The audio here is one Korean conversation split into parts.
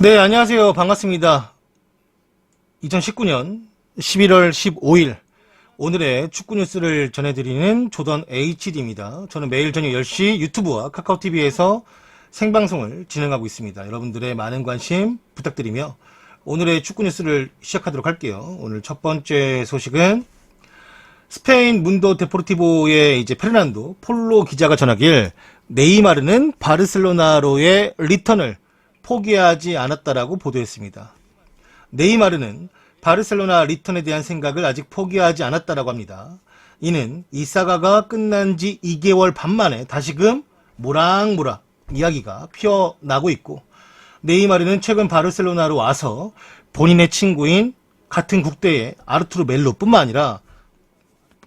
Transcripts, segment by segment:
네, 안녕하세요. 반갑습니다. 2019년 11월 15일 오늘의 축구 뉴스를 전해드리는 조던 HD입니다. 저는 매일 저녁 10시 유튜브와 카카오TV에서 생방송을 진행하고 있습니다. 여러분들의 많은 관심 부탁드리며 오늘의 축구 뉴스를 시작하도록 할게요. 오늘 첫 번째 소식은 스페인 문도 데포르티보의 페르난도 폴로 기자가 전하길 네이마르는 바르셀로나로의 리턴을 포기하지 않았다라고 보도했습니다. 네이마르는 바르셀로나 리턴에 대한 생각을 아직 포기하지 않았다라고 합니다. 이는 이 사가가 끝난 지 2개월 반 만에 다시금 모락모락 이야기가 피어나고 있고, 네이마르는 최근 바르셀로나로 와서 본인의 친구인 같은 국대의 아르투르 멜로뿐만 아니라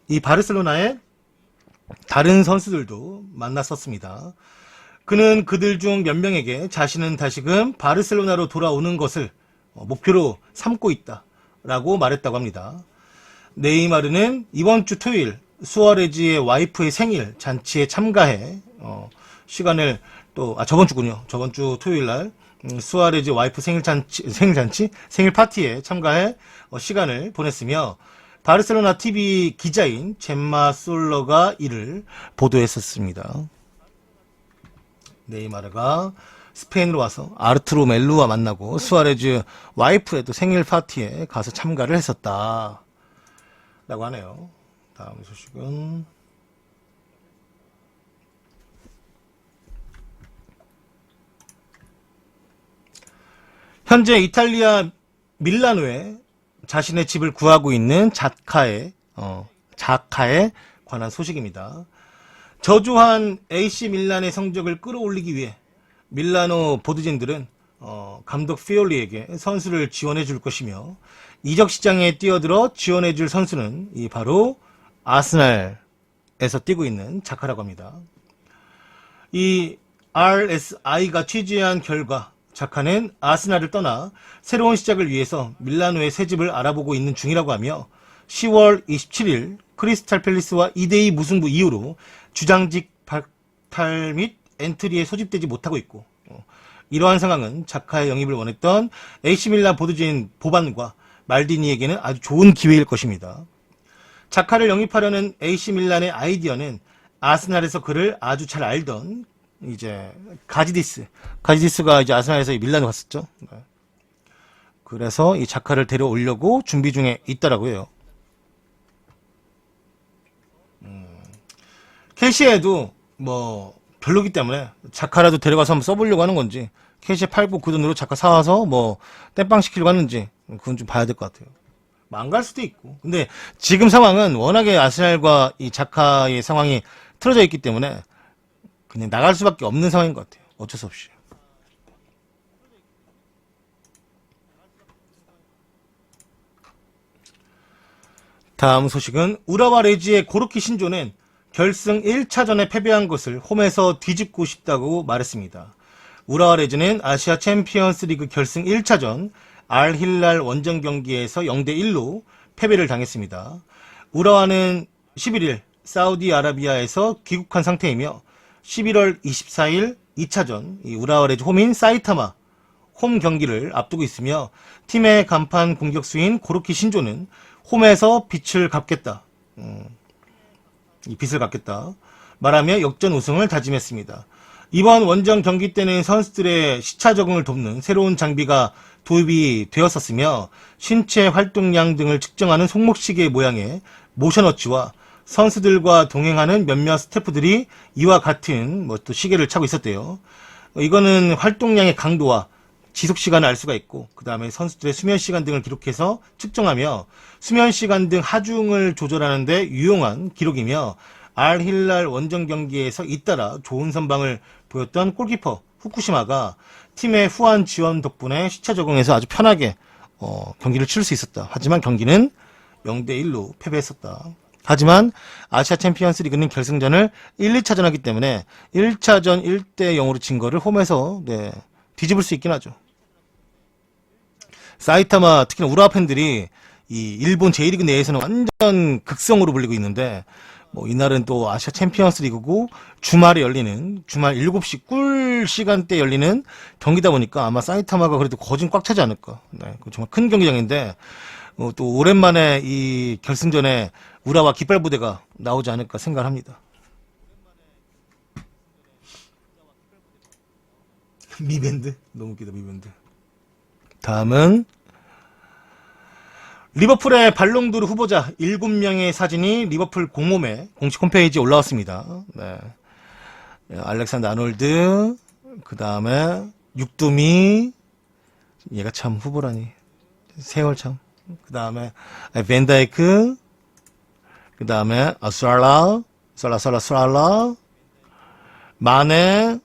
이 바르셀로나의 다른 선수들도 만났었습니다. 그는 그들 중 몇 명에게 자신은 다시금 바르셀로나로 돌아오는 것을 목표로 삼고 있다라고 말했다고 합니다. 네이마르는 이번 주 토요일 수아레즈의 와이프의 생일 잔치에 참가해 시간을 저번 주군요. 저번 주 토요일 날 수아레즈 와이프 생일 파티에 참가해 시간을 보냈으며, 바르셀로나 TV 기자인 젬마 솔러가 이를 보도했었습니다. 네이마르가 스페인으로 와서 아르투르 멜루와 만나고 수아레즈 와이프의 또 생일 파티에 가서 참가를 했었다 라고 하네요. 다음 소식은 현재 이탈리아 밀라노에 자신의 집을 구하고 있는 자카에 관한 소식입니다. 저조한 AC 밀란의 성적을 끌어올리기 위해 밀라노 보드진들은 감독 피올리에게 선수를 지원해 줄 것이며, 이적 시장에 뛰어들어 지원해 줄 선수는 바로 아스날에서 뛰고 있는 자카라고 합니다. 이 RSI가 취재한 결과 자카는 아스날을 떠나 새로운 시작을 위해서 밀라노의 새 집을 알아보고 있는 중이라고 하며, 10월 27일 크리스탈 팰리스와 2대2 무승부 이후로 주장직 박탈 및 엔트리에 소집되지 못하고 있고, 이러한 상황은 자카의 영입을 원했던 AC밀란 보드진 보반과 말디니에게는 아주 좋은 기회일 것입니다. 자카를 영입하려는 AC밀란의 아이디어는 아스날에서 그를 아주 잘 알던 가지디스가 아스날에서 밀란으로 갔었죠. 그래서 이 자카를 데려오려고 준비 중에 있다라고 해요. 캐시에도 별로기 때문에 자카라도 데려가서 한번 써보려고 하는 건지, 캐시에 팔고 그 돈으로 자카 사와서 땜빵 시키려고 하는지, 그건 좀 봐야 될 것 같아요. 망갈 수도 있고. 근데 지금 상황은 워낙에 아스날과 이 자카의 상황이 틀어져 있기 때문에 그냥 나갈 수밖에 없는 상황인 것 같아요. 어쩔 수 없이. 다음 소식은 우라와 레지의 고르키 신조는 결승 1차전에 패배한 것을 홈에서 뒤집고 싶다고 말했습니다. 우라와 레지는 아시아 챔피언스 리그 결승 1차전 알힐랄 원정 경기에서 0대1로 패배를 당했습니다. 우라와는 11일 사우디아라비아에서 귀국한 상태이며 11월 24일 2차전 우라와 레지 홈인 사이타마 홈 경기를 앞두고 있으며, 팀의 간판 공격수인 고르키 신조는 홈에서 빚을 갚겠다. 이 빚을 갚겠다 말하며 역전 우승을 다짐했습니다. 이번 원정 경기 때는 선수들의 시차 적응을 돕는 새로운 장비가 도입이 되었었으며, 신체 활동량 등을 측정하는 손목시계 모양의 모션워치와 선수들과 동행하는 몇몇 스태프들이 이와 같은 또 시계를 차고 있었대요. 이거는 활동량의 강도와 지속시간을 알 수가 있고, 그 다음에 선수들의 수면시간 등을 기록해서 측정하며 수면시간 등 하중을 조절하는 데 유용한 기록이며, 알힐랄 원정 경기에서 잇따라 좋은 선방을 보였던 골키퍼 후쿠시마가 팀의 후한 지원 덕분에 시차 적응해서 아주 편하게 경기를 치를 수 있었다. 하지만 경기는 0대1로 패배했었다. 하지만 아시아 챔피언스 리그는 결승전을 1, 2차전 하기 때문에 1차전 1대0으로 진 거를 홈에서 뒤집을 수 있긴 하죠. 사이타마, 특히나 우라와 팬들이 이 일본 J리그 내에서는 완전 극성으로 불리고 있는데, 이날은 또 아시아 챔피언스 리그고 주말에 열리는 주말 7시 꿀 토요일 시간대 열리는 경기다 보니까 아마 사이타마가 그래도 거진 꽉 차지 않을까. 네, 정말 큰 경기장인데 또 오랜만에 이 결승전에 우라와 깃발 부대가 나오지 않을까 생각을 합니다. 미밴드? 너무 웃기다, 미밴드. 다음은 리버풀의 발롱도르 후보자 7명의 사진이 리버풀 공홈의 공식 홈페이지에 올라왔습니다. 네. 알렉산더 아놀드, 그 다음에 육두미, 얘가 참 후보라니. 세월 참. 그 다음에 벤다이크, 그 다음에 살라, 마네,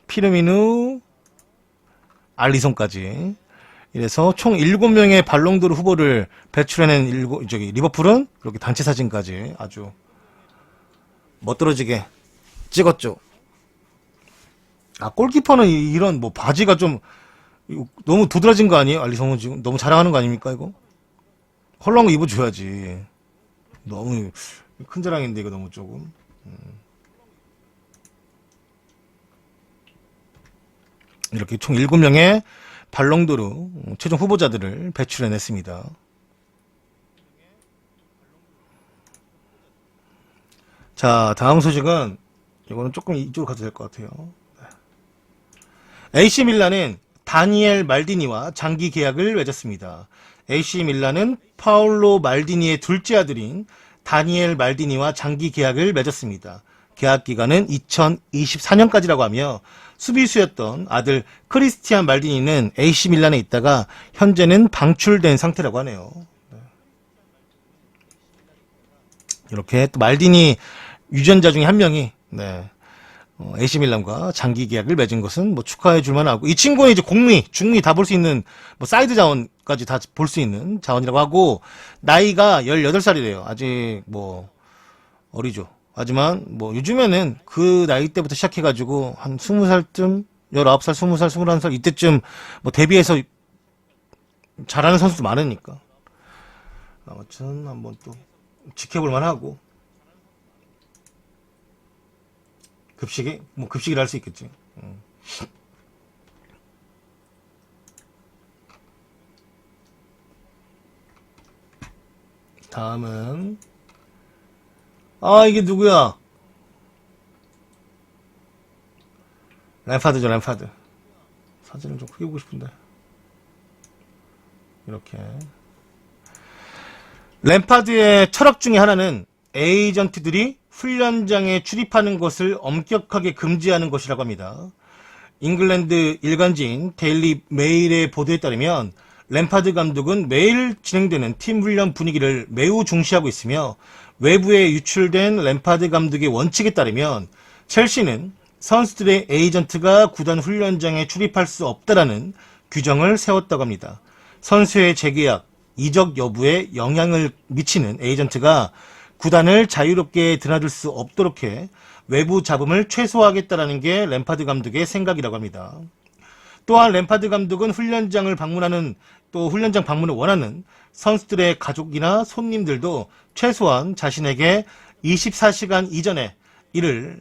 피르미누, 알리송까지. 이래서 총 7명의 발롱도르 후보를 배출해낸 리버풀은 그렇게 단체 사진까지 아주 멋들어지게 찍었죠. 아, 골키퍼는 이런 뭐 바지가 좀 너무 도드라진 거 아니에요? 알리송은 지금 너무 자랑하는 거 아닙니까 이거? 헐렁한 거 입어줘야지. 너무 큰 자랑인데 이거 너무 조금. 이렇게 총 7명의 발롱도르 최종 후보자들을 배출해냈습니다. 자, 다음 소식은 이거는 조금 이쪽으로 가도 될 것 같아요. AC 밀란은 다니엘 말디니와 장기 계약을 맺었습니다. AC 밀란은 파울로 말디니의 둘째 아들인 다니엘 말디니와 장기 계약을 맺었습니다. 계약 기간은 2024년까지라고 하며 수비수였던 아들 크리스티안 말디니는 AC 밀란에 있다가 현재는 방출된 상태라고 하네요. 이렇게 또 말디니 유전자 중에 한 명이 AC 밀란과 장기 계약을 맺은 것은 뭐 축하해 줄 만하고, 이 친구는 이제 공미, 중미 다 볼 수 있는 뭐 사이드 자원까지 다 볼 수 있는 자원이라고 하고, 나이가 18살이래요. 아직 뭐 어리죠. 하지만 뭐 요즘에는 그 나이 때부터 시작해가지고 한 20살쯤, 19살, 20살, 21살 이때쯤 뭐 데뷔해서 잘하는 선수도 많으니까 아무튼 한번 또 지켜볼 만하고, 급식이라 할 수 있겠지. 다음은 이게 누구야? 램파드죠, 램파드. 사진을 좀 크게 보고 싶은데. 이렇게. 램파드의 철학 중에 하나는 에이전트들이 훈련장에 출입하는 것을 엄격하게 금지하는 것이라고 합니다. 잉글랜드 일간지인 데일리 메일의 보도에 따르면 램파드 감독은 매일 진행되는 팀 훈련 분위기를 매우 중시하고 있으며, 외부에 유출된 램파드 감독의 원칙에 따르면 첼시는 선수들의 에이전트가 구단 훈련장에 출입할 수 없다라는 규정을 세웠다고 합니다. 선수의 재계약, 이적 여부에 영향을 미치는 에이전트가 구단을 자유롭게 드나들 수 없도록 해 외부 잡음을 최소화하겠다라는 게 램파드 감독의 생각이라고 합니다. 또한 램파드 감독은 훈련장을 방문하는, 또 훈련장 방문을 원하는 선수들의 가족이나 손님들도 최소한 자신에게 24시간 이전에 이를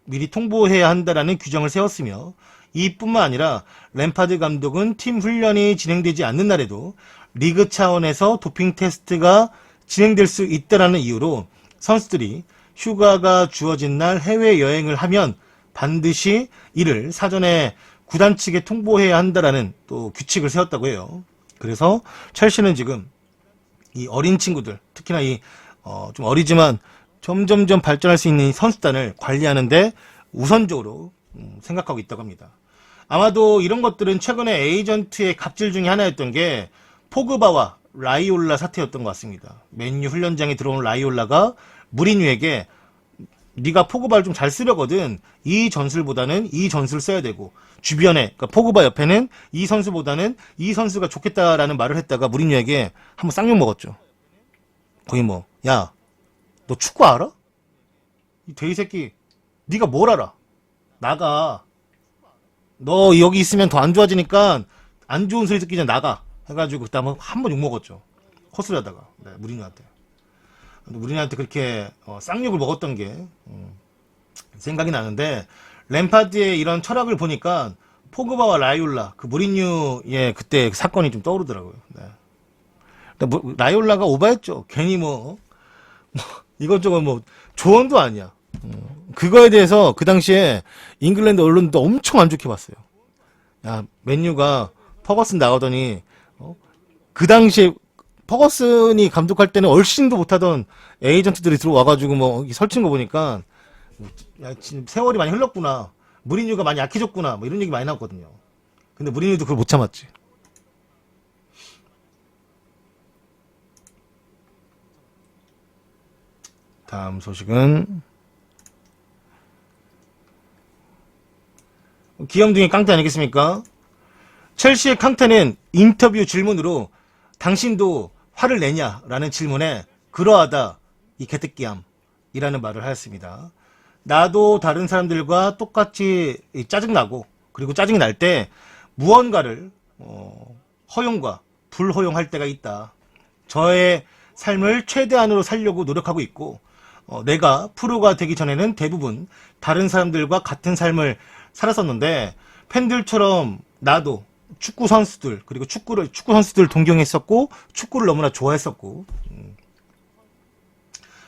미리 통보해야 한다라는 규정을 세웠으며, 이뿐만 아니라 램파드 감독은 팀 훈련이 진행되지 않는 날에도 리그 차원에서 도핑 테스트가 진행될 수 있다라는 이유로 선수들이 휴가가 주어진 날 해외여행을 하면 반드시 이를 사전에 구단 측에 통보해야 한다라는 또 규칙을 세웠다고 해요. 그래서 첼시는 지금 이 어린 친구들, 특히나 좀 어리지만 점점점 발전할 수 있는 선수단을 관리하는데 우선적으로 생각하고 있다고 합니다. 아마도 이런 것들은 최근에 에이전트의 갑질 중에 하나였던 게 포그바와 라이올라 사태였던 것 같습니다. 맨유 훈련장에 들어온 라이올라가 무리뉴에게 네가 포그바를 좀 잘 쓰려거든 이 전술보다는 이 전술 써야 되고, 주변에 그러니까 포그바 옆에는 이 선수보다는 이 선수가 좋겠다라는 말을 했다가 무리뉴에게 한번 쌍욕 먹었죠. 거의 야, 너 축구 알아? 이 돼지 새끼, 네가 뭘 알아? 나가. 너 여기 있으면 더 안 좋아지니까 안 좋은 소리 듣기 전에 나가. 해가지고 그다음에 한 번 욕 먹었죠. 헛소리 하다가. 네, 무리뉴한테 그렇게 쌍욕을 먹었던 게 생각이 나는데, 램파드의 이런 철학을 보니까 포그바와 라이올라, 그 무리뉴의 그때 사건이 좀 떠오르더라고요. 네. 라이올라가 오바했죠. 괜히 이것저것 조언도 아니야. 그거에 대해서 그 당시에 잉글랜드 언론도 엄청 안 좋게 봤어요. 야, 맨유가 퍼거슨 나가더니, 그 당시에 퍼거슨이 감독할 때는 얼씬도 못하던 에이전트들이 들어와가지고 설치는 거 보니까, 야, 지금 세월이 많이 흘렀구나. 무리뉴가 많이 약해졌구나. 이런 얘기 많이 나왔거든요. 근데 무리뉴도 그걸 못 참았지. 다음 소식은 귀염둥이 깡테 아니겠습니까? 첼시의 깡테는 인터뷰 질문으로 당신도 화를 내냐라는 질문에 그러하다 이 개새끼함이라는 말을 하였습니다. 나도 다른 사람들과 똑같이 짜증나고 그리고 짜증이 날 때 무언가를 허용과 불허용할 때가 있다. 저의 삶을 최대한으로 살려고 노력하고 있고 내가 프로가 되기 전에는 대부분 다른 사람들과 같은 삶을 살았었는데 팬들처럼 나도 축구 선수들 그리고 축구 선수들 동경했었고 축구를 너무나 좋아했었고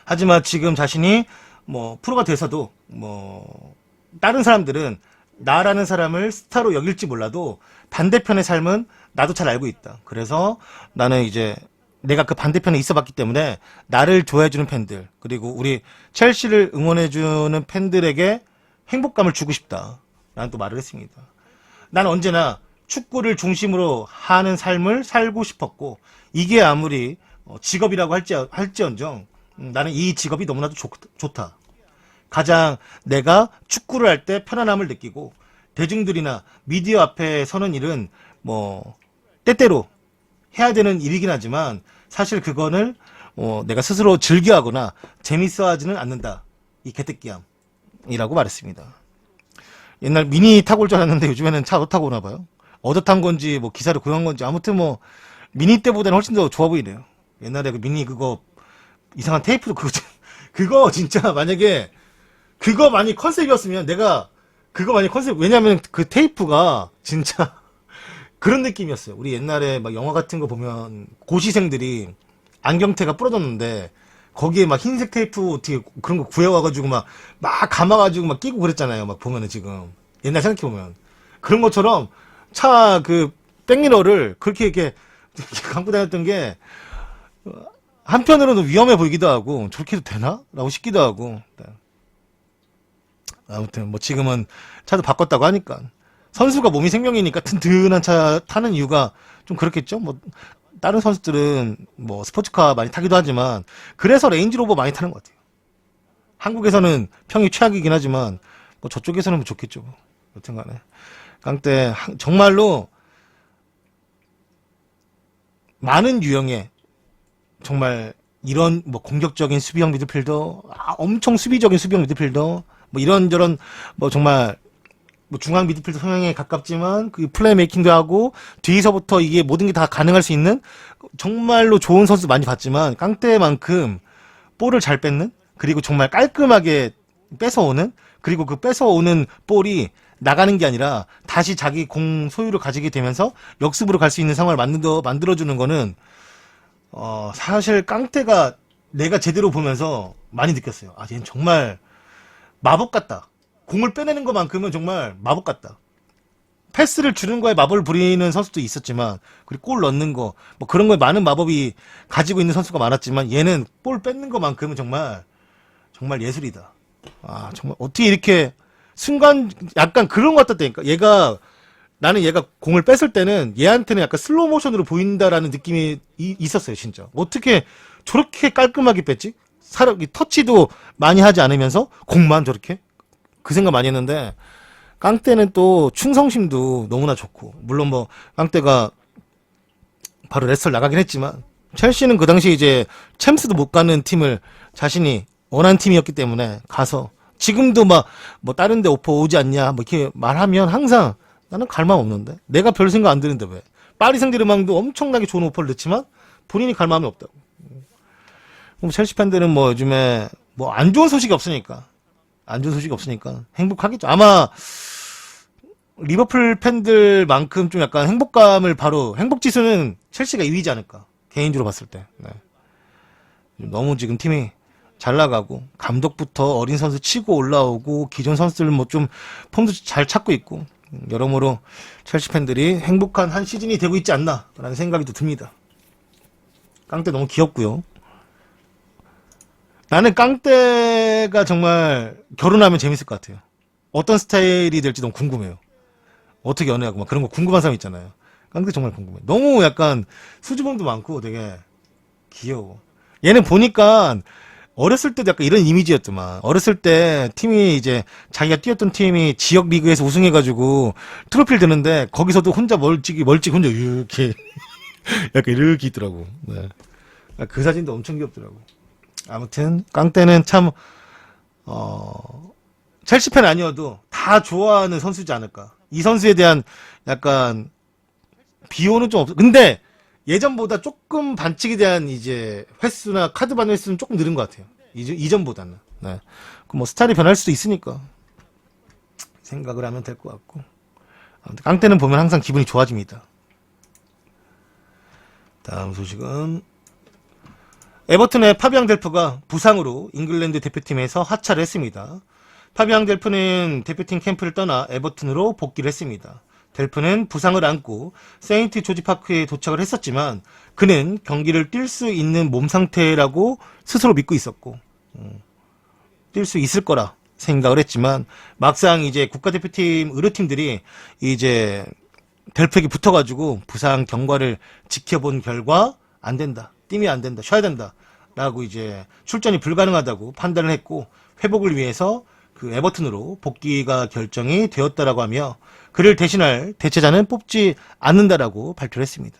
하지만 지금 자신이 프로가 돼서도 다른 사람들은 나라는 사람을 스타로 여길지 몰라도 반대편의 삶은 나도 잘 알고 있다. 그래서 나는 이제 내가 그 반대편에 있어봤기 때문에 나를 좋아해주는 팬들 그리고 우리 첼시를 응원해주는 팬들에게 행복감을 주고 싶다 라는 또 말을 했습니다. 난 언제나 축구를 중심으로 하는 삶을 살고 싶었고 이게 아무리 직업이라고 할지언정 나는 이 직업이 너무나도 좋다. 가장 내가 축구를 할 때 편안함을 느끼고 대중들이나 미디어 앞에 서는 일은 때때로 해야 되는 일이긴 하지만 사실 그거는 내가 스스로 즐겨하거나 재밌어하지는 않는다. 이 개새끼함이라고 말했습니다. 옛날 미니 타고 올 줄 알았는데 요즘에는 차 타고 오나 봐요. 얻어 탄 건지 기사를 구한 건지 아무튼 미니 때보다는 훨씬 더 좋아 보이네요. 옛날에 그 미니 그거 이상한 테이프도 그거 진짜 만약에 그거 많이 컨셉이었으면 내가 그거 많이 왜냐면 그 테이프가 진짜 그런 느낌이었어요. 우리 옛날에 영화 같은 거 보면 고시생들이 안경테가 부러졌는데 거기에 흰색 테이프 어떻게 그런 거 구해와가지고 막 감아가지고 끼고 그랬잖아요. 보면은 지금 옛날 생각해보면 그런 것처럼 차 그 백미러를 그렇게 이렇게 감고 다녔던 게 한편으로는 위험해 보이기도 하고 저렇게 해도 되나? 라고 싶기도 하고 아무튼 지금은 차도 바꿨다고 하니까 선수가 몸이 생명이니까 튼튼한 차 타는 이유가 좀 그렇겠죠? 다른 선수들은 스포츠카 많이 타기도 하지만 그래서 레인지로버 많이 타는 것 같아요. 한국에서는 평이 최악이긴 하지만 저쪽에서는 좋겠죠. 여튼 간에 깡때 정말로 많은 유형의 정말 이런 공격적인 수비형 미드필더 엄청 수비적인 수비형 미드필더 이런저런 정말 중앙 미드필더 성향에 가깝지만 그 플레이메이킹도 하고 뒤에서부터 이게 모든 게 다 가능할 수 있는 정말로 좋은 선수 많이 봤지만 깡때만큼 볼을 잘 뺏는 그리고 정말 깔끔하게 뺏어오는 그리고 그 뺏어오는 볼이 나가는 게 아니라 다시 자기 공 소유를 가지게 되면서 역습으로 갈 수 있는 상황을 만들어주는 거는 사실 깡때가 내가 제대로 보면서 많이 느꼈어요. 얘는 정말 마법 같다. 공을 빼내는 것만큼은 정말 마법 같다. 패스를 주는 거에 마법을 부리는 선수도 있었지만 그리고 골 넣는 거 그런 거에 많은 마법이 가지고 있는 선수가 많았지만 얘는 볼 뺏는 것만큼은 정말 예술이다. 정말 어떻게 이렇게 순간 약간 그런 것 같았다니까. 나는 얘가 공을 뺐을 때는 얘한테는 약간 슬로우 모션으로 보인다라는 느낌이 있었어요, 진짜. 어떻게 저렇게 깔끔하게 뺐지? 터치도 많이 하지 않으면서 공만 저렇게? 그 생각 많이 했는데 깡때는 또 충성심도 너무나 좋고 물론 깡때가 바로 레스터를 나가긴 했지만 첼시는 그 당시 이제 챔스도 못 가는 팀을 자신이 원하는 팀이었기 때문에 가서 지금도 다른 데 오퍼 오지 않냐 이렇게 말하면 항상 나는 갈 마음 없는데 내가 별 생각 안 드는데 왜 파리 생제르맹도 엄청나게 좋은 오퍼를 냈지만 본인이 갈 마음이 없다고. 첼시 팬들은 요즘에 안 좋은 소식이 없으니까 안 좋은 소식이 없으니까 행복하겠죠. 아마 리버풀 팬들만큼 좀 약간 행복감을 바로 행복 지수는 첼시가 2위지 않을까. 개인적으로 봤을 때. 네. 너무 지금 팀이 잘 나가고 감독부터 어린 선수 치고 올라오고 기존 선수들 뭐 좀 폼도 잘 찾고 있고 여러모로 첼시 팬들이 행복한 한 시즌이 되고 있지 않나라는 생각이 또 듭니다. 깡때 너무 귀엽고요. 나는 깡때가 정말 결혼하면 재밌을 것 같아요. 어떤 스타일이 될지 너무 궁금해요. 어떻게 연애하고 막 그런 거 궁금한 사람 있잖아요. 깡때 정말 궁금해. 너무 약간 수줍음도 많고 되게 귀여워. 얘는 보니까 어렸을 때도 약간 이런 이미지였더만. 어렸을 때 팀이 이제 자기가 뛰었던 팀이 지역 리그에서 우승해가지고 트로피를 드는데 거기서도 혼자 멀찍이 혼자 이렇게 약간 이렇게 있더라고. 네. 그 사진도 엄청 귀엽더라고. 아무튼 깡때는 참 첼시 팬 아니어도 다 좋아하는 선수지 않을까. 이 선수에 대한 약간 비호는 좀 없어. 근데 예전보다 조금 반칙에 대한 이제 횟수나 카드 받는 횟수는 조금 늘은 것 같아요. 이전보다는. 네. 뭐 스타일이 변할 수도 있으니까 생각을 하면 될 것 같고. 아무튼 깡때는 보면 항상 기분이 좋아집니다. 다음 소식은 에버튼의 파비앙 델프가 부상으로 잉글랜드 대표팀에서 하차를 했습니다. 파비앙 델프는 대표팀 캠프를 떠나 에버튼으로 복귀를 했습니다. 델프는 부상을 안고 세인트 조지 파크에 도착을 했었지만 그는 경기를 뛸 수 있는 몸 상태라고 스스로 믿고 있었고 뛸 수 있을 거라 생각을 했지만 막상 이제 국가대표팀 의료팀들이 이제 델프에게 붙어가지고 부상 경과를 지켜본 결과 안 된다, 뛰면 안 된다, 쉬어야 된다 라고 이제 출전이 불가능하다고 판단을 했고 회복을 위해서 그 에버튼으로 복귀가 결정이 되었다라고 하며 그를 대신할 대체자는 뽑지 않는다라고 발표를 했습니다.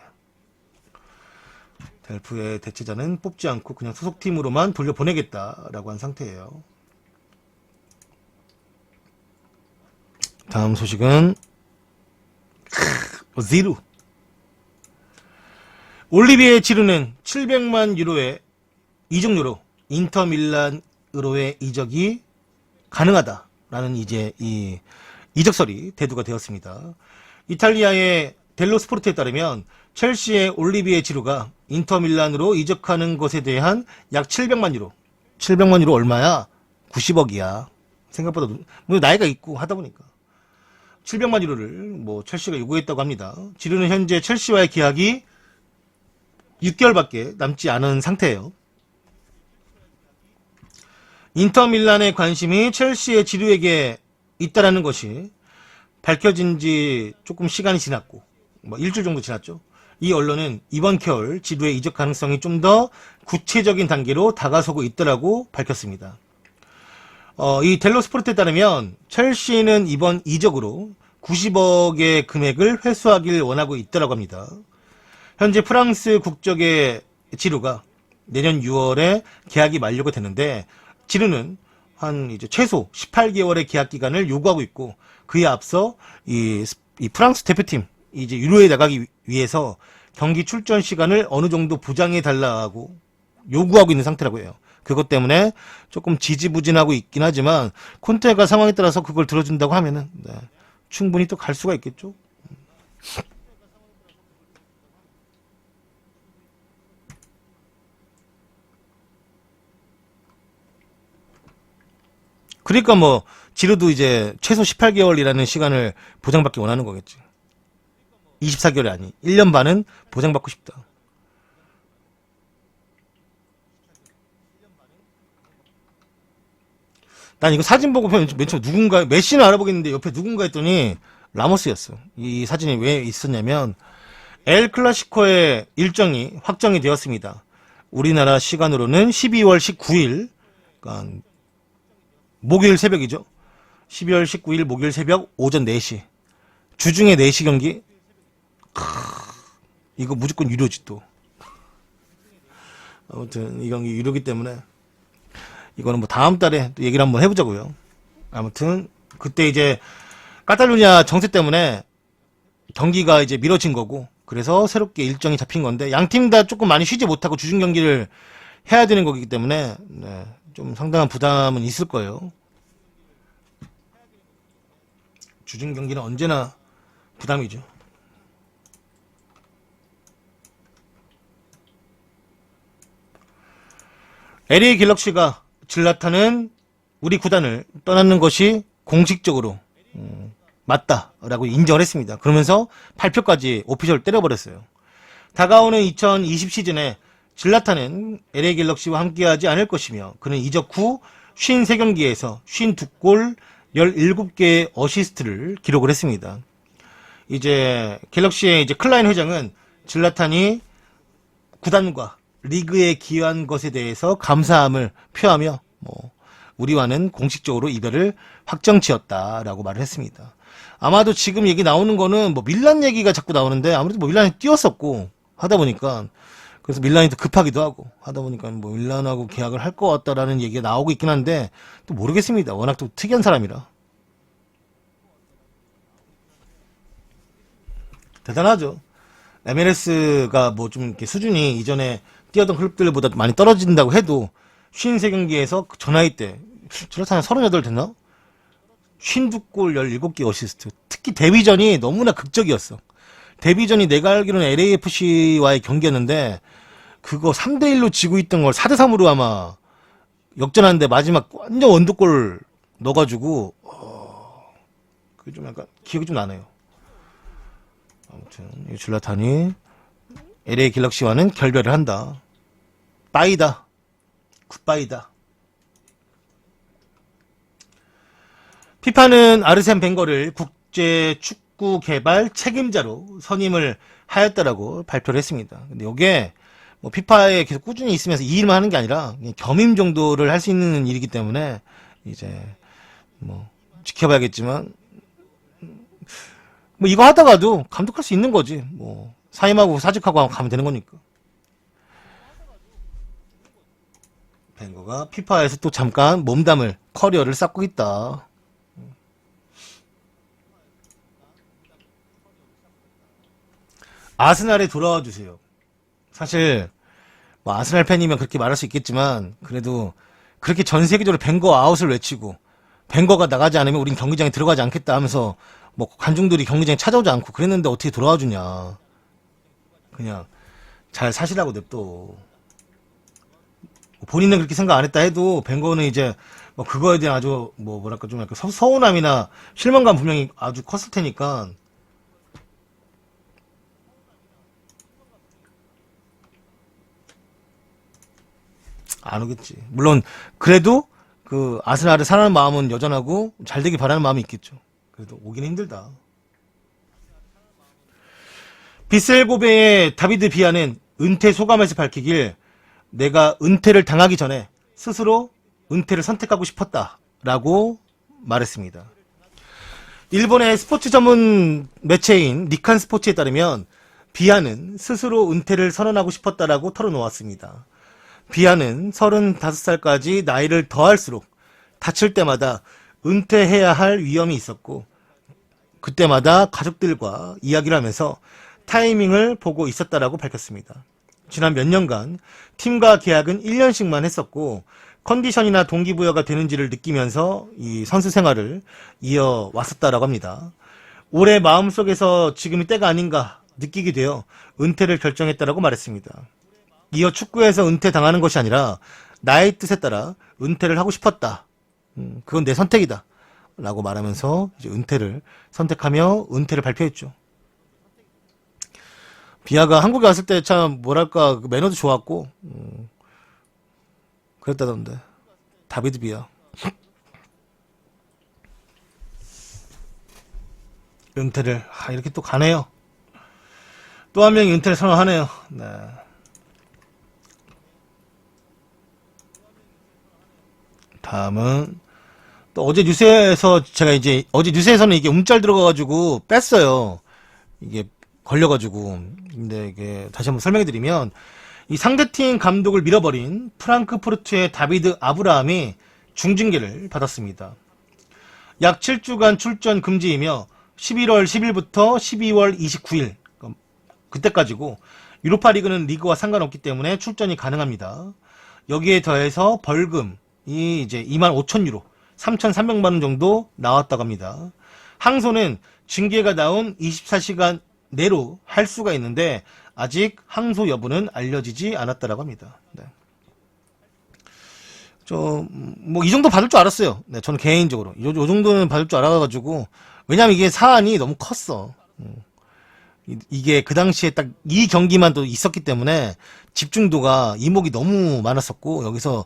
델프의 대체자는 뽑지 않고 그냥 소속팀으로만 돌려보내겠다라고 한 상태예요. 다음 소식은 지루. 올리비에 지루는 700만 유로의 이적료로 인터 밀란으로의 이적이 가능하다라는 이제 이 이적설이 대두가 되었습니다. 이탈리아의 델로 스포르트에 따르면 첼시의 올리비에 지루가 인터 밀란으로 이적하는 것에 대한 약 700만 유로. 700만 유로 얼마야? 90억이야. 생각보다 나이가 있고 하다 보니까 700만 유로를 뭐 첼시가 요구했다고 합니다. 지루는 현재 첼시와의 계약이 6개월밖에 남지 않은 상태예요. 인터 밀란의 관심이 첼시의 지루에게 있다라는 것이 밝혀진 지 조금 시간이 지났고 뭐 일주일 정도 지났죠. 이 언론은 이번 겨울 지루의 이적 가능성이 좀 더 구체적인 단계로 다가서고 있다라고 밝혔습니다. 이 델로 스포르트에 따르면 첼시는 이번 이적으로 90억의 금액을 회수하길 원하고 있다라고 합니다. 현재 프랑스 국적의 지루가 내년 6월에 계약이 만료가 되는데 지루는 한 이제 최소 18개월의 계약 기간을 요구하고 있고 그에 앞서 이 프랑스 대표팀 이제 유로에 나가기 위해서 경기 출전 시간을 어느 정도 보장해 달라고 요구하고 있는 상태라고 해요. 그것 때문에 조금 지지부진하고 있긴 하지만 콘테가 상황에 따라서 그걸 들어준다고 하면은 네, 충분히 또 갈 수가 있겠죠. 그러니까 뭐 지루도 이제 최소 18개월이라는 시간을 보장받기 원하는 거겠지. 24개월이 아니 1년 반은 보장받고 싶다. 난 이거 사진 보고 맨 처음 누군가 메시는 알아보겠는데 옆에 누군가 했더니 라모스였어. 이 사진이 왜 있었냐면 엘 클라시코의 일정이 확정이 되었습니다. 우리나라 시간으로는 12월 19일 그러니까 목요일 새벽이죠. 12월 19일 목요일 새벽 오전 4시. 주중에 4시 경기. 이거 무조건 유료지 또. 아무튼 이 경기 유료기 때문에 이거는 뭐 다음 달에 또 얘기를 한번 해보자고요. 아무튼 그때 이제 카탈루냐 정세 때문에 경기가 이제 미뤄진 거고 그래서 새롭게 일정이 잡힌 건데 양 팀 다 조금 많이 쉬지 못하고 주중 경기를 해야 되는 거기 때문에 네, 좀 상당한 부담은 있을 거예요. 주중 경기는 언제나 부담이죠. LA 갤럭시가 질라탄은 우리 구단을 떠나는 것이 공식적으로 맞다라고 인정을 했습니다. 그러면서 발표까지 오피셜 때려버렸어요. 다가오는 2020 시즌에 질라탄은 LA 갤럭시와 함께하지 않을 것이며 그는 이적 후 53경기에서 52골 17개의 어시스트를 기록을 했습니다. 이제 갤럭시의 이제 클라인 회장은 질라탄이 구단과 리그에 기여한 것에 대해서 감사함을 표하며 우리와는 공식적으로 이별을 확정지었다라고 말을 했습니다. 아마도 지금 얘기 나오는 거는 밀란 얘기가 자꾸 나오는데 아무래도 밀란이 뛰었었고 하다 보니까 그래서 밀란이 더 급하기도 하고 하다 보니까 밀란하고 계약을 할 것 같다라는 얘기가 나오고 있긴 한데 또 모르겠습니다. 워낙 또 특이한 사람이라. 대단하죠. MLS가 좀 이렇게 수준이 이전에 뛰었던 클럽들보다 많이 떨어진다고 해도 53경기에서 저 나이 때 질라탄이 38 됐나? 52골 17개 어시스트. 특히 데뷔전이 너무나 극적이었어. 데뷔전이 내가 알기로는 LAFC와의 경기였는데 그거 3대1로 지고 있던 걸 4대3으로 아마 역전하는데 마지막 완전 원더골 넣어가지고 그게 좀 약간 기억이 좀 나네요. 아무튼 이 질라탄이 LA 갤럭시와는 결별을 한다. 빠이다. 굿바이다. 피파는 아르센 벵거를 국제 축구 개발 책임자로 선임을 하였다라고 발표를 했습니다. 근데 이게 피파에 계속 꾸준히 있으면서 이 일만 하는 게 아니라 겸임 정도를 할 수 있는 일이기 때문에 이제 지켜봐야겠지만 이거 하다가도 감독할 수 있는 거지. 사임하고 사직하고 가면 되는 거니까. 벵거가 피파에서 또 잠깐 몸담을 커리어를 쌓고 있다. 아스날에 돌아와 주세요. 사실 아스날 팬이면 그렇게 말할 수 있겠지만 그래도 그렇게 전 세계적으로 벵거 아웃을 외치고 벵거가 나가지 않으면 우린 경기장에 들어가지 않겠다 하면서 관중들이 경기장에 찾아오지 않고 그랬는데 어떻게 돌아와 주냐. 그냥 잘 사시라고 냅둬. 본인은 그렇게 생각 안 했다 해도 벵거는 이제 그거에 대한 아주 뭐랄까 좀 약간 서운함이나 실망감 분명히 아주 컸을 테니까 안 오겠지. 물론 그래도 그 아스날을 사랑하는 마음은 여전하고 잘 되길 바라는 마음이 있겠죠. 그래도 오기는 힘들다. 비셀고베의 다비드 비아는 은퇴 소감에서 밝히길 내가 은퇴를 당하기 전에 스스로 은퇴를 선택하고 싶었다라고 말했습니다. 일본의 스포츠 전문 매체인 니칸 스포츠에 따르면 비아는 스스로 은퇴를 선언하고 싶었다라고 털어놓았습니다. 비아는 35살까지 나이를 더할수록 다칠 때마다 은퇴해야 할 위험이 있었고 그때마다 가족들과 이야기를 하면서 타이밍을 보고 있었다라고 밝혔습니다. 지난 몇 년간 팀과 계약은 1년씩만 했었고 컨디션이나 동기부여가 되는지를 느끼면서 이 선수 생활을 이어왔었다라고 합니다. 올해 마음속에서 지금이 때가 아닌가 느끼게 되어 은퇴를 결정했다라고 말했습니다. 이어 축구에서 은퇴당하는 것이 아니라 나의 뜻에 따라 은퇴를 하고 싶었다. 그건 내 선택이다. 라고 말하면서 이제 은퇴를 선택하며 은퇴를 발표했죠. 비아가 한국에 왔을 때 참 뭐랄까 매너도 좋았고 그랬다던데. 다비드 비아. 은퇴를 이렇게 또 가네요. 또 한 명이 은퇴를 선언하네요. 네. 다음은 또 어제 뉴스에서 제가 이제 어제 뉴스에서는 이게 움짤 들어가가지고 뺐어요. 이게 걸려가지고. 근데 이게 다시 한번 설명해드리면 이 상대팀 감독을 밀어버린 프랑크푸르트의 다비드 아브라함이 중징계를 받았습니다. 약 7주간 출전 금지이며 11월 10일부터 12월 29일 그때까지고 유로파리그는 리그와 상관없기 때문에 출전이 가능합니다. 여기에 더해서 벌금이 이제 25,000유로 3,300만원 정도 나왔다고 합니다. 항소는 징계가 나온 24시간 내로 할 수가 있는데 아직 항소 여부는 알려지지 않았다라고 합니다. 네. 뭐 이 정도 받을 줄 알았어요. 네, 저는 개인적으로 요 정도는 받을 줄 알아가지고, 왜냐면 이게 사안이 너무 컸어. 이게 그 당시에 딱 이 경기만 또 있었기 때문에 집중도가 이목이 너무 많았었고, 여기서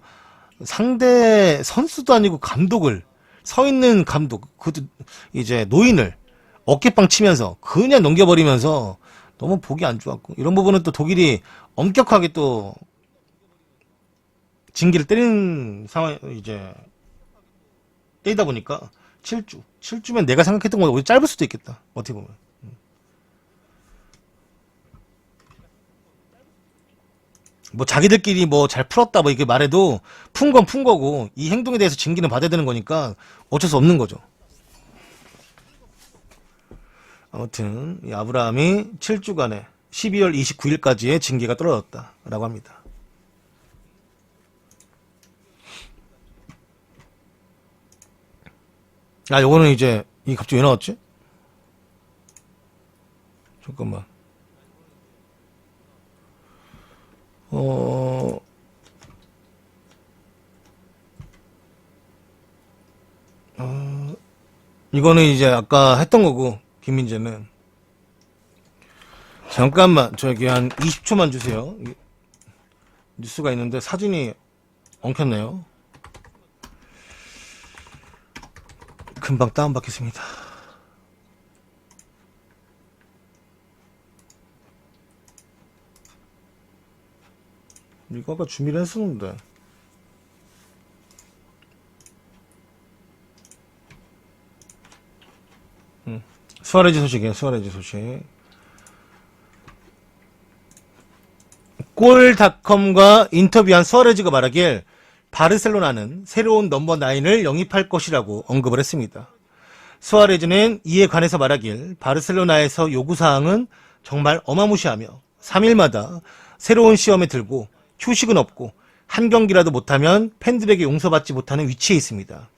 상대 선수도 아니고 감독을, 서 있는 감독, 그것도 이제 노인을 어깨빵 치면서 그냥 넘겨버리면서 너무 보기 안 좋았고, 이런 부분은 또 독일이 엄격하게 또 징계를 때리는 상황, 이제 때리다 보니까 7주면 내가 생각했던 것보다 오히려 짧을 수도 있겠다, 어떻게 보면. 뭐 자기들끼리 뭐 잘 풀었다 뭐 이렇게 말해도 푼 건 푼 거고, 이 행동에 대해서 징계는 받아야 되는 거니까 어쩔 수 없는 거죠. 아무튼 이 아브라함이 7주간에 12월 29일까지의 징계가 떨어졌다라고 합니다. 아, 요거는 이제 이 갑자기 왜 나왔지? 잠깐만. 어, 이거는 이제 아까 했던 거고, 김민재는. 잠깐만, 저기 한 20초만 주세요. 뉴스가 있는데 사진이 엉켰네요. 금방 다운받겠습니다. 이거 아까 준비를 했었는데. 수아레즈 소식이에요, 수아레즈 소식. 골닷컴과 인터뷰한 수아레즈가 말하길 바르셀로나는 새로운 넘버 9을 영입할 것이라고 언급을 했습니다. 수아레즈는 이에 관해서 말하길 바르셀로나에서 요구사항은 정말 어마무시하며 3일마다 새로운 시험에 들고 휴식은 없고 한 경기라도 못하면 팬들에게 용서받지 못하는 위치에 있습니다.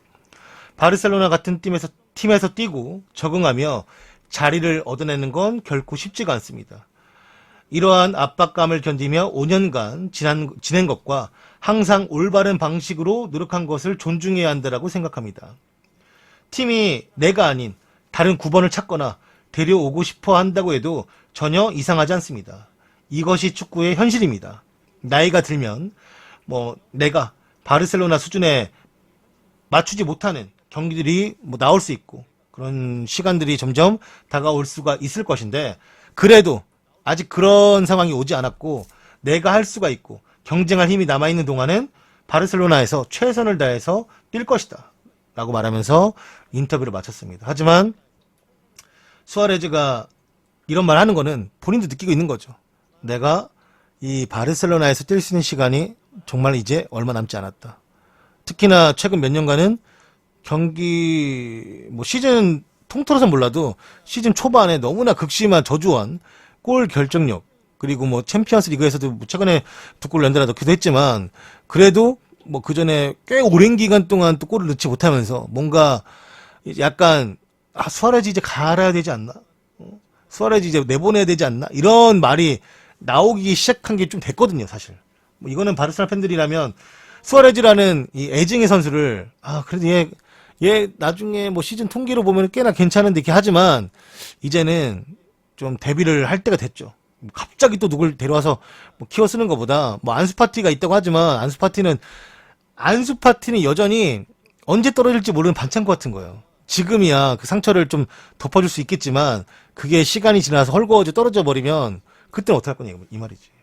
바르셀로나 같은 팀에서 뛰고 적응하며 자리를 얻어내는 건 결코 쉽지가 않습니다. 이러한 압박감을 견디며 5년간 지낸 것과 항상 올바른 방식으로 노력한 것을 존중해야 한다고 생각합니다. 팀이 내가 아닌 다른 9번을 찾거나 데려오고 싶어 한다고 해도 전혀 이상하지 않습니다. 이것이 축구의 현실입니다. 나이가 들면 내가 바르셀로나 수준에 맞추지 못하는 경기들이 나올 수 있고, 그런 시간들이 점점 다가올 수가 있을 것인데, 그래도 아직 그런 상황이 오지 않았고 내가 할 수가 있고 경쟁할 힘이 남아있는 동안은 바르셀로나에서 최선을 다해서 뛸 것이다 라고 말하면서 인터뷰를 마쳤습니다. 하지만 수아레즈가 이런 말 하는 거는 본인도 느끼고 있는 거죠. 내가 이 바르셀로나에서 뛸 수 있는 시간이 정말 이제 얼마 남지 않았다. 특히나 최근 몇 년간은 경기 시즌 통틀어서 몰라도 시즌 초반에 너무나 극심한 저조한 골 결정력, 그리고 챔피언스 리그에서도 최근에 2골 연달아 넣기도 했지만, 그래도 그 전에 꽤 오랜 기간 동안 또 골을 넣지 못하면서 뭔가 약간 수아레즈 이제 갈아야 되지 않나? 수아레즈 이제 내보내야 되지 않나? 이런 말이 나오기 시작한 게 좀 됐거든요, 사실. 이거는 바르셀로나 팬들이라면 수아레즈라는 이 애증의 선수를 그래도 얘 나중에 시즌 통계로 보면 꽤나 괜찮은데 이렇게 하지만, 이제는 좀 데뷔를 할 때가 됐죠. 갑자기 또 누굴 데려와서 키워 쓰는 것보다, 안수파티가 있다고 하지만 안수파티는 여전히 언제 떨어질지 모르는 반창고 같은 거예요. 지금이야 그 상처를 좀 덮어줄 수 있겠지만, 그게 시간이 지나서 헐거워져 떨어져 버리면 그때는 어떡할 거냐 이 말이지.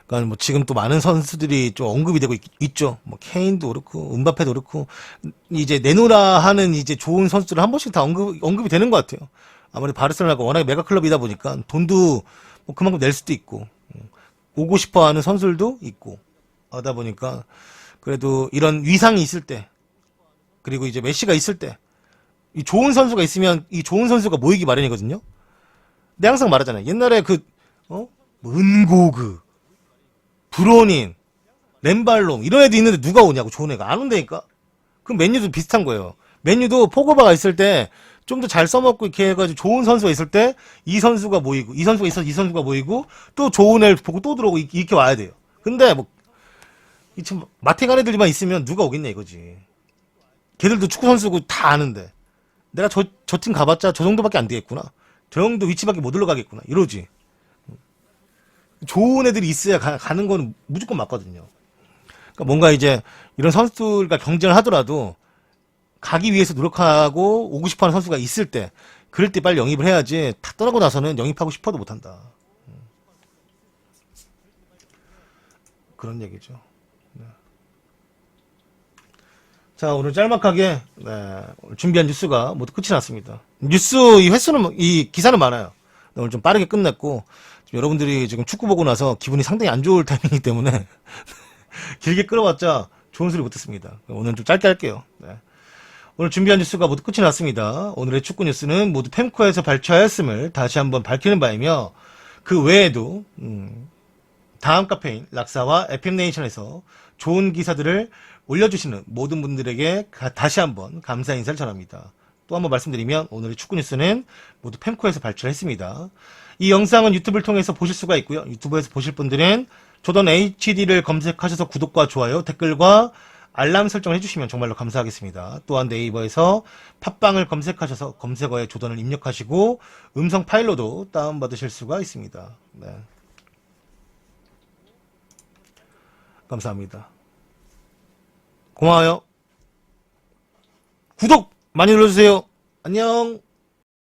그러니까 지금 또 많은 선수들이 좀 언급이 되고 있죠. 케인도 그렇고 은바페도 그렇고, 이제 내놓으라 하는 이제 좋은 선수들 한 번씩 다 언급이 되는 것 같아요. 아무래도 바르셀로나가 워낙에 메가 클럽이다 보니까 돈도 그만큼 낼 수도 있고, 오고 싶어 하는 선수들도 있고 하다 보니까, 그래도 이런 위상이 있을 때, 그리고 이제 메시가 있을 때, 이 좋은 선수가 있으면 이 좋은 선수가 모이기 마련이거든요. 내가 항상 말하잖아요. 옛날에 은고그, 브로닌, 렘발롱 이런 애도 있는데 누가 오냐고, 좋은 애가 안 온다니까. 그럼 맨유도 비슷한 거예요. 맨유도 포그바가 있을 때 좀 더 잘 써먹고 이렇게 해가지고 좋은 선수가 있을 때 이 선수가 모이고 이 선수가 있어서 이 선수가 모이고 또 좋은 애를 보고 또 들어오고 이렇게 와야 돼요. 근데 뭐 이 지금 마탱한 애들만 있으면 누가 오겠냐 이거지. 걔들도 축구 선수고 다 아는데 내가 저 팀 가봤자 저 정도밖에 안 되겠구나. 저 정도 위치밖에 못 올라가겠구나. 이러지. 좋은 애들이 있어야 가는 건 무조건 맞거든요. 그러니까 뭔가 이제 이런 선수들과 경쟁을 하더라도 가기 위해서 노력하고 오고 싶어하는 선수가 있을 때 그럴 때 빨리 영입을 해야지 다 떠나고 나서는 영입하고 싶어도 못한다. 그런 얘기죠. 네. 자, 오늘 짤막하게 네, 오늘 준비한 뉴스가 모두 끝이 났습니다. 뉴스 이 횟수는 이 기사는 많아요. 오늘 좀 빠르게 끝냈고 지금 여러분들이 지금 축구 보고 나서 기분이 상당히 안 좋을 타이밍이기 때문에 길게 끌어봤자 좋은 소리 못했습니다. 오늘 좀 짧게 할게요. 네. 오늘 준비한 뉴스가 모두 끝이 났습니다. 오늘의 축구 뉴스는 모두 펜코에서 발췌하였음을 다시 한번 밝히는 바이며 그 외에도 다음 카페인 락사와 FM네이션에서 좋은 기사들을 올려주시는 모든 분들에게 다시 한번 감사 인사를 전합니다. 또 한번 말씀드리면 오늘의 축구 뉴스는 모두 펜코에서 발췌를 했습니다. 이 영상은 유튜브를 통해서 보실 수가 있고요. 유튜브에서 보실 분들은 조던 HD를 검색하셔서 구독과 좋아요, 댓글과 알람 설정을 해주시면 정말로 감사하겠습니다. 또한 네이버에서 팟빵을 검색하셔서 검색어에 조던을 입력하시고 음성 파일로도 다운받으실 수가 있습니다. 네. 감사합니다. 고마워요. 구독 많이 눌러주세요. 안녕.